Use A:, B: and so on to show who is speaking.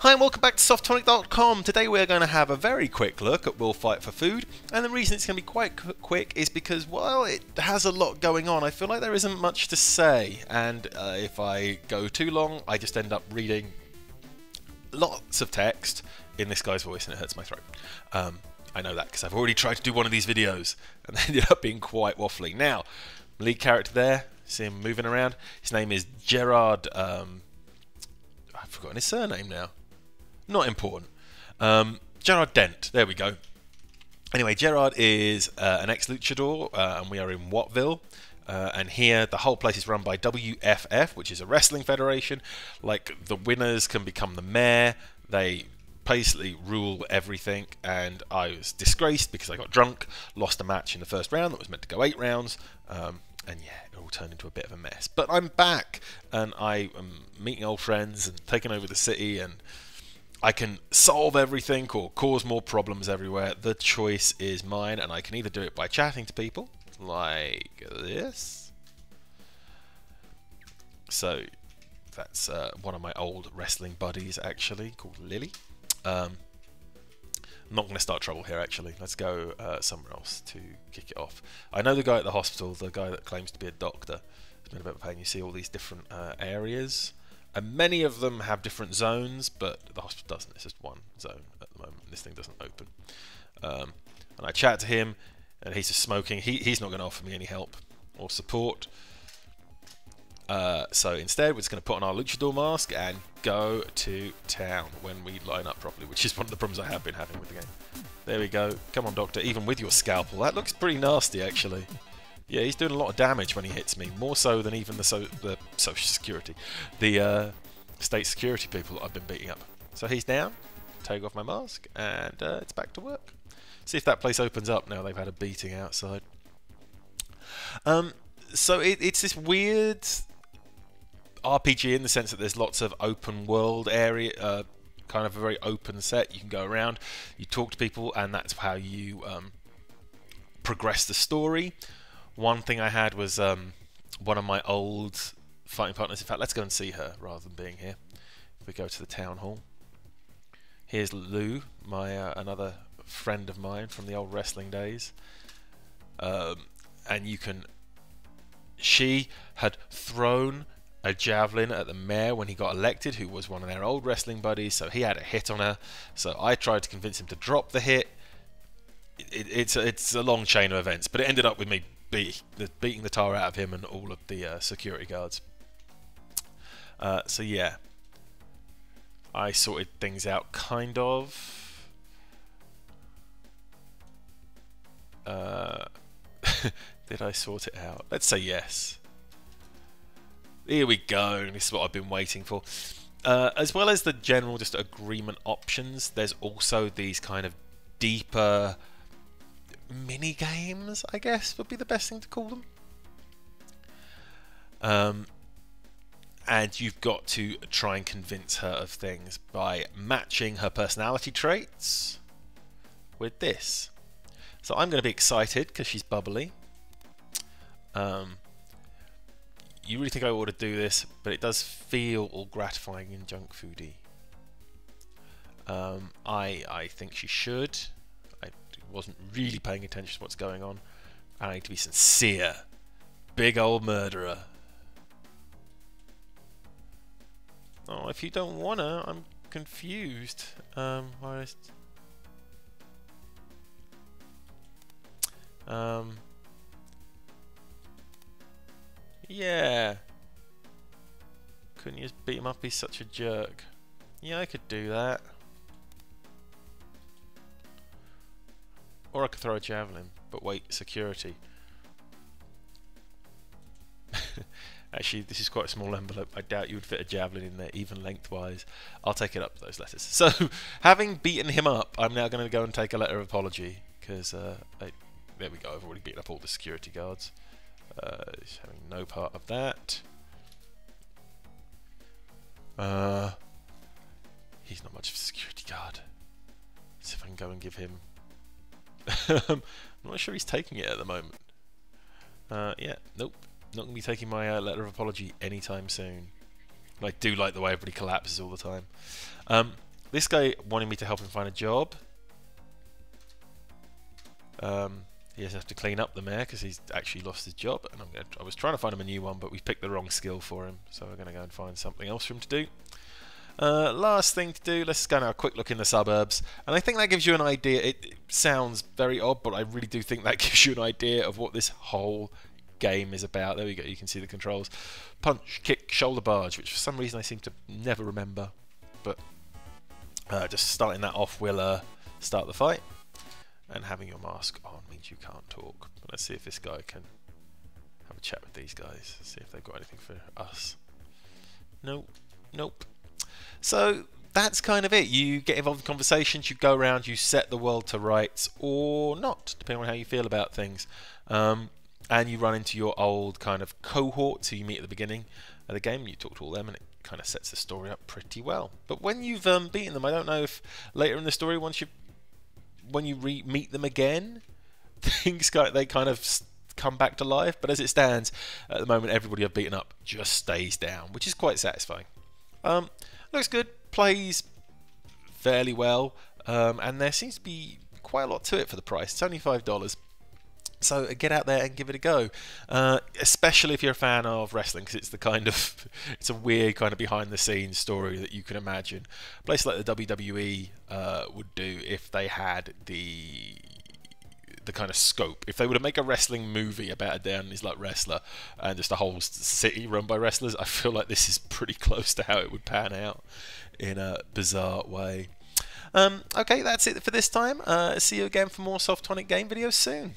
A: Hi and welcome back to softtonic.com. Today we're going to have a very quick look at Will Fight for Food, and the reason it's going to be quite quick is because while it has a lot going on, I feel like there isn't much to say, and if I go too long I just end up reading lots of text in this guy's voice and it hurts my throat. I know that because I've already tried to do one of these videos and they ended up being quite waffly. Now, lead character there, see him moving around, his name is Gerard, I've forgotten his surname now. Not important. Gerard Dent. There we go. Anyway, Gerard is an ex-luchador, and we are in Wattville. And here, the whole place is run by WFF, which is a wrestling federation. Like, the winners can become the mayor. They basically rule everything. And I was disgraced because I got drunk, lost a match in the first round that was meant to go 8 rounds. And yeah, it all turned into a bit of a mess. But I'm back, and I am meeting old friends and taking over the city, and I can solve everything or cause more problems everywhere. The choice is mine, and I can either do it by chatting to people, like this. So, that's one of my old wrestling buddies, actually, called Lily. I'm not going to start trouble here, actually. Let's go somewhere else to kick it off. I know the guy at the hospital, the guy that claims to be a doctor. It's been a bit of a pain. You see all these different areas. And many of them have different zones, but the hospital doesn't. It's just one zone at the moment. This thing doesn't open. And I chat to him, and he's just smoking. He's not going to offer me any help or support. So instead, we're just going to put on our luchador mask and go to town when we line up properly, which is one of the problems I have been having with the game. There we go. Come on, Doctor. Even with your scalpel, that looks pretty nasty, actually. Yeah, he's doing a lot of damage when he hits me, more so than even the social security, the state security people that I've been beating up. So he's down, take off my mask, and it's back to work. See if that place opens up now they've had a beating outside. So it's this weird RPG in the sense that there's lots of open world area, kind of a very open set. You can go around, you talk to people, and that's how you progress the story. One thing I had was one of my old fighting partners. In fact, let's go and see her rather than being here. If we go to the town hall. Here's Lou, my another friend of mine from the old wrestling days. And you can... She had thrown a javelin at the mayor when he got elected, who was one of their old wrestling buddies, so he had a hit on her. So I tried to convince him to drop the hit. It's a long chain of events, but it ended up with me beating the tar out of him and all of the security guards. So yeah, I sorted things out, kind of. Did I sort it out? Let's say yes. Here we go. This is what I've been waiting for. As well as the general just agreement options, there's also these kind of deeper mini games, I guess would be the best thing to call them. And you've got to try and convince her of things by matching her personality traits with this. So I'm going to be excited because she's bubbly. You really think I ought to do this, but it does feel all gratifying and junk foody. I think she should. I wasn't really paying attention to what's going on. I need to be sincere. Big old murderer. Oh, if you don't wanna, I'm confused. Yeah. Couldn't you just beat him up? He's such a jerk. Yeah, I could do that. Or I could throw a javelin, but wait, security. Actually, this is quite a small envelope. I doubt you would fit a javelin in there, even lengthwise. I'll take it up those letters. So, having beaten him up, I'm now going to go and take a letter of apology, because, there we go, I've already beaten up all the security guards. He's having no part of that. He's not much of a security guard. Let's see if I can go and give him... I'm not sure he's taking it at the moment. Yeah, nope. Not going to be taking my letter of apology anytime soon. I do like the way everybody collapses all the time. this guy wanted me to help him find a job. He has to clean up the mare because he's actually lost his job, and I was trying to find him a new one, but we picked the wrong skill for him, so we're going to go and find something else for him to do. Last thing to do, let's go and have a quick look in the suburbs, and I think that gives you an idea. It sounds very odd, but I really do think that gives you an idea of what this whole game is about. There we go, you can see the controls. Punch, kick, shoulder barge, which for some reason I seem to never remember, but just starting that off will start the fight. And having your mask on means you can't talk. But let's see if this guy can have a chat with these guys. See if they've got anything for us. Nope. Nope. So that's kind of it. You get involved in conversations, you go around, you set the world to rights, or not, depending on how you feel about things. And you run into your old kind of cohorts who you meet at the beginning of the game. You talk to all them, and it kind of sets the story up pretty well. But when you've beaten them, I don't know if later in the story, when you meet them again, things they kind of come back to life. But as it stands, at the moment, everybody I've beaten up just stays down, which is quite satisfying. Looks good, plays fairly well, and there seems to be quite a lot to it for the price. It's only $5. So get out there and give it a go, especially if you're a fan of wrestling, because it's the kind of it's a weird kind of behind the scenes story that you can imagine. Places like the WWE would do if they had the kind of scope. If they were to make a wrestling movie about a Dan is like wrestler and just a whole city run by wrestlers, I feel like this is pretty close to how it would pan out in a bizarre way. Okay, that's it for this time. See you again for more Soft Tonic game videos soon.